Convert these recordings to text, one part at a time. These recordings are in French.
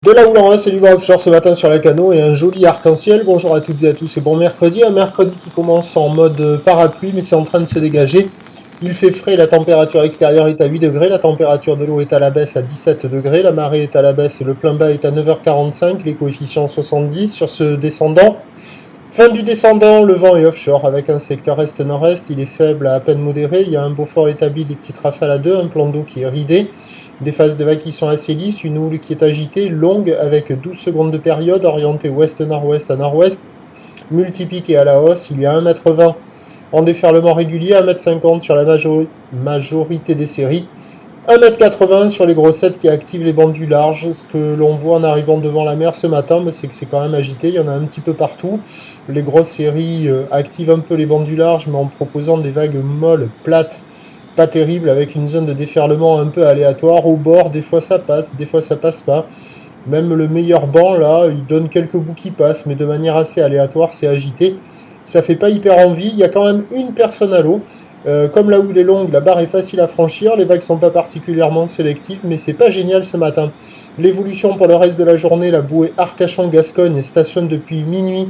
De là où l'on va, c'est du vent offshore ce matin sur la Cano et un joli arc-en-ciel. Bonjour à toutes et à tous et bon mercredi. Un mercredi qui commence en mode parapluie mais c'est en train de se dégager. Il fait frais, la température extérieure est à 8 degrés, la température de l'eau est à la baisse à 17 degrés, la marée est à la baisse, le plein bas est à 9h45, les coefficients 70 sur ce descendant. Fin du descendant, le vent est offshore avec un secteur est-nord-est, il est faible à peine modéré, il y a un beau fort établi, des petites rafales à 2, un plan d'eau qui est ridé, des phases de vagues qui sont assez lisses, une houle qui est agitée, longue avec 12 secondes de période, orientée ouest-nord-ouest à nord-ouest, multipique et à la hausse, il y a 1,20 m en déferlement régulier, 1,50 m sur la majorité des séries, 1,80 m sur les grossettes qui activent les bancs du large. Ce que l'on voit en arrivant devant la mer ce matin, c'est que c'est quand même agité, il y en a un petit peu partout. Les grosses séries activent un peu les bancs du large, mais en proposant des vagues molles, plates, pas terribles, avec une zone de déferlement un peu aléatoire. Au bord, des fois ça passe, des fois ça passe pas. Même le meilleur banc, là, il donne quelques bouts qui passent, mais de manière assez aléatoire, c'est agité. Ça fait pas hyper envie, il y a quand même une personne à l'eau. Comme la houle est longue, la barre est facile à franchir, les vagues sont pas particulièrement sélectives, mais c'est pas génial ce matin. L'évolution pour le reste de la journée, la bouée Arcachon-Gascogne stationne depuis minuit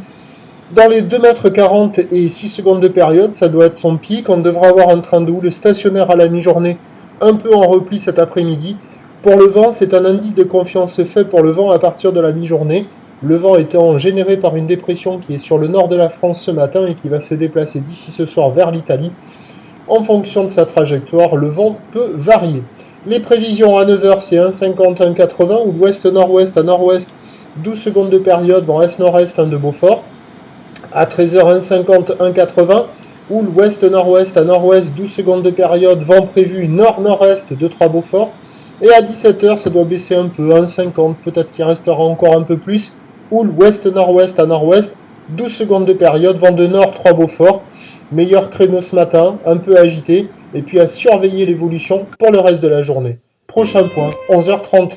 dans les 2,40 m et 6 secondes de période, ça doit être son pic. On devra avoir un train de houle stationnaire à la mi-journée, un peu en repli cet après-midi. Pour le vent, c'est un indice de confiance fait pour le vent à partir de la mi-journée. Le vent étant généré par une dépression qui est sur le nord de la France ce matin et qui va se déplacer d'ici ce soir vers l'Italie. En fonction de sa trajectoire, le vent peut varier. Les prévisions à 9h, c'est 1,50, 1,80, ou l'ouest-nord-ouest à nord-ouest, 12 secondes de période, vent est-nord-est, un de Beaufort. À 13h, 1,50, 1,80, ou l'ouest-nord-ouest à nord-ouest, 12 secondes de période, vent prévu nord-nord-est, 2-3 Beaufort. Et à 17h, ça doit baisser un peu, 1,50, peut-être qu'il restera encore un peu plus, ou l'ouest-nord-ouest à nord-ouest, 12 secondes de période, vent de nord, 3 Beaufort. Meilleur créneau ce matin, un peu agité, et puis à surveiller l'évolution pour le reste de la journée. Prochain point, 11h30.